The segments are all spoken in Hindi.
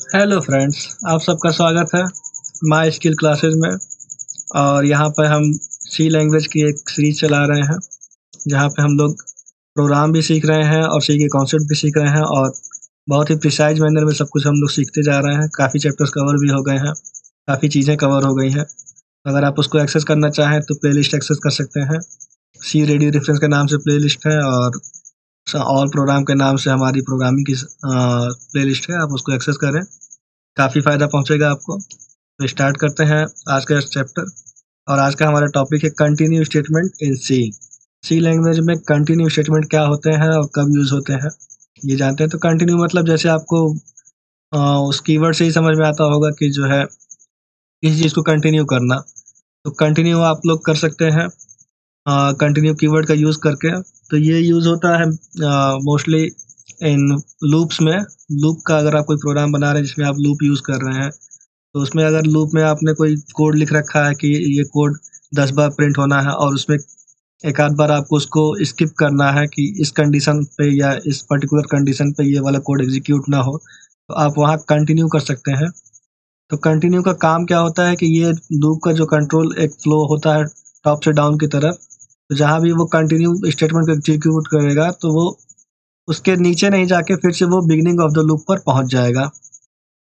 हेलो फ्रेंड्स, आप सबका स्वागत है माय स्किल क्लासेस में। और यहाँ पर हम सी लैंग्वेज की एक सीरीज चला रहे हैं, जहाँ पे हम लोग प्रोग्राम भी सीख रहे हैं और सी के कॉन्सेप्ट भी सीख रहे हैं और बहुत ही प्रिसाइज मैनर में सब कुछ हम लोग सीखते जा रहे हैं। काफ़ी चैप्टर्स कवर भी हो गए हैं, काफ़ी चीज़ें कवर हो गई हैं। अगर आप उसको एक्सेस करना चाहें तो प्लेलिस्ट एक्सेस कर सकते हैं। सी रेडियो रेफरेंस के नाम से प्लेलिस्ट है और ऑल प्रोग्राम के नाम से हमारी प्रोग्रामिंग की प्लेलिस्ट है। आप उसको एक्सेस करें, काफ़ी फ़ायदा पहुँचेगा आपको। तो स्टार्ट करते हैं आज का चैप्टर। और आज का हमारा टॉपिक है continue statement in C. C language में कंटिन्यू स्टेटमेंट क्या होते हैं और कब यूज़ होते हैं ये जानते हैं। तो कंटिन्यू मतलब जैसे आपको उस कीवर्ड से ही समझ में आता होगा कि जो है किसी चीज़ को कंटिन्यू करना। तो कंटिन्यू आप लोग कर सकते हैं कंटिन्यू कीवर्ड का यूज़ करके। तो ये यूज़ होता है मोस्टली इन लूप्स में। लूप का अगर आप कोई प्रोग्राम बना रहे हैं जिसमें आप लूप यूज़ कर रहे हैं, तो उसमें अगर लूप में आपने कोई कोड लिख रखा है कि ये कोड 10 बार प्रिंट होना है और उसमें एक आध बार आपको उसको स्किप करना है कि इस कंडीशन पे या इस पर्टिकुलर कंडीशन पे ये वाला कोड एग्जीक्यूट ना हो, तो आप वहाँ कंटिन्यू कर सकते हैं। तो कंटिन्यू का काम क्या होता है कि ये लूप का जो कंट्रोल एक फ्लो होता है टॉप से डाउन की तरफ, तो जहाँ भी वो कंटिन्यू स्टेटमेंट को एग्जीक्यूट करेगा तो वो उसके नीचे नहीं जाके फिर से वो बिगिनिंग ऑफ द लूप पर पहुँच जाएगा।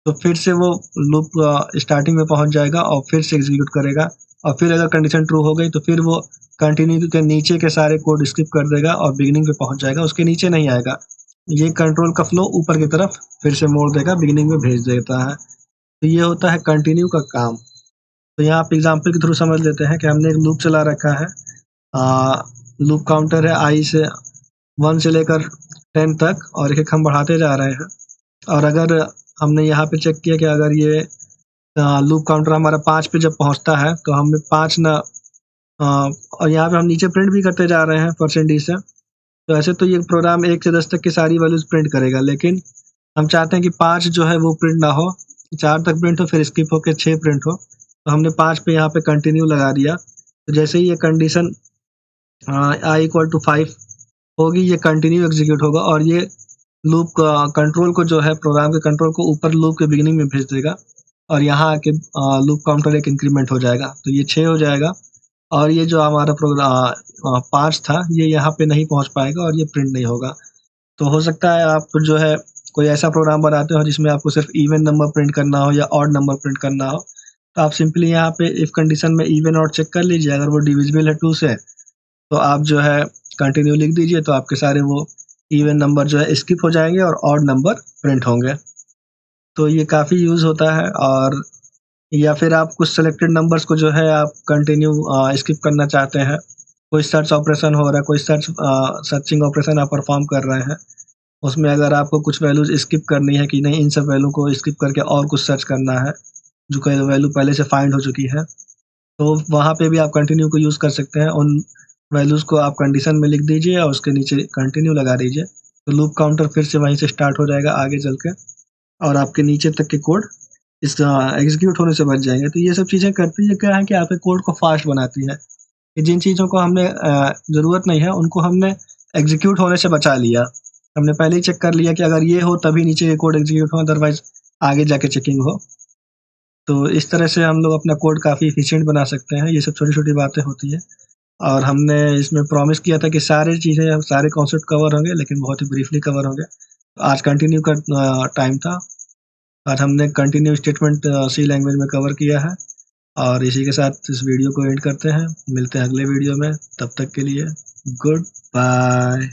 तो फिर से वो लूप स्टार्टिंग में पहुँच जाएगा और फिर से एग्जीक्यूट करेगा। और फिर अगर कंडीशन ट्रू हो गई तो फिर वो कंटिन्यू के नीचे के सारे कोड स्किप कर देगा और बिगिनिंग पे पहुँच जाएगा, उसके नीचे नहीं आएगा। ये कंट्रोल का फ्लो ऊपर की तरफ फिर से मोड़ देगा, बिगिनिंग में भेज देता है। तो ये होता है कंटिन्यू का काम। तो यहाँ आप एग्जाम्पल के थ्रू समझ लेते हैं कि हमने एक लूप चला रखा है। लूप काउंटर है आई से 1 से लेकर 10 तक और एक हम बढ़ाते जा रहे हैं। और अगर हमने यहाँ पे चेक किया कि अगर ये लूप काउंटर हमारा 5 पे जब पहुँचता है तो हमें 5 ना और यहाँ पे हम नीचे प्रिंट भी करते जा रहे हैं %d से। तो ऐसे तो ये प्रोग्राम 1 से 10 तक की सारी वैल्यूज़ प्रिंट करेगा, लेकिन हम चाहते हैं कि 5 जो है वो प्रिंट ना हो, 4 तक प्रिंट हो फिर स्किप होके 6 प्रिंट हो। तो हमने 5 पे यहाँ पे कंटिन्यू लगा दिया। तो जैसे ही ये कंडीशन i = 5 होगी, ये कंटिन्यू एग्जीक्यूट होगा और ये लूप कंट्रोल को जो है प्रोग्राम के कंट्रोल को ऊपर लूप के बिगिनिंग में भेज देगा और यहाँ आके लूप काउंटर एक इंक्रीमेंट हो जाएगा, तो ये 6 हो जाएगा। और ये जो हमारा प्रोग्राम 5 था ये यहाँ पे नहीं पहुँच पाएगा और ये प्रिंट नहीं होगा। तो हो सकता है आप जो है कोई ऐसा प्रोग्राम बनाते हो जिसमें आपको सिर्फ इवन नंबर प्रिंट करना हो या ऑड नंबर प्रिंट करना हो, तो आप सिंपली यहाँ पे इफ कंडीशन में इवन ऑड चेक कर लीजिए। अगर वो डिविजिबल है 2 से तो आप जो है कंटिन्यू लिख दीजिए, तो आपके सारे वो इवन नंबर जो है स्किप हो जाएँगे और ऑड नंबर प्रिंट होंगे। तो ये काफ़ी यूज़ होता है। और या फिर आप कुछ सिलेक्टेड नंबर्स को जो है आप कंटिन्यू स्किप करना चाहते हैं। कोई सर्च ऑपरेशन हो रहा है, कोई सर्चिंग ऑपरेशन आप परफ़ॉर्म कर रहे हैं। उसमें अगर आपको कुछ वैल्यूज़ स्किप करनी है कि नहीं, इन सब वैल्यू को स्किप करके और कुछ सर्च करना है, जो कोई वैल्यू पहले से फाइंड हो चुकी है, तो वहाँ पे भी आप कंटिन्यू को यूज़ कर सकते हैं। उन वैल्यूज़ को आप कंडीशन में लिख दीजिए और उसके नीचे कंटिन्यू लगा दीजिए। तो लूप काउंटर फिर से वहीं से स्टार्ट हो जाएगा आगे चल के और आपके नीचे तक के कोड इस एग्जीक्यूट होने से बच जाएँगे। तो ये सब चीज़ें करती है क्या है कि आपके कोड को फ़ास्ट बनाती है। कि जिन चीज़ों को हमने ज़रूरत नहीं है उनको हमने एग्जीक्यूट होने से बचा लिया। हमने पहले ही चेक कर लिया कि अगर ये हो तभी नीचे के कोड एग्जीक्यूट हो, अदरवाइज़ आगे जाके चेकिंग हो। तो इस तरह से हम लोग अपना कोड काफ़ी एफिशिएंट बना सकते हैं। ये सब छोटी-छोटी बातें होती हैं। और हमने इसमें प्रॉमिस किया था कि सारी चीज़ें, सारे कॉन्सेप्ट कवर होंगे, लेकिन बहुत ही ब्रीफली कवर होंगे। आज कंटिन्यू का टाइम था। आज हमने कंटिन्यू स्टेटमेंट सी लैंग्वेज में कवर किया है। और इसी के साथ इस वीडियो को एंड करते हैं। मिलते हैं अगले वीडियो में, तब तक के लिए गुड बाय।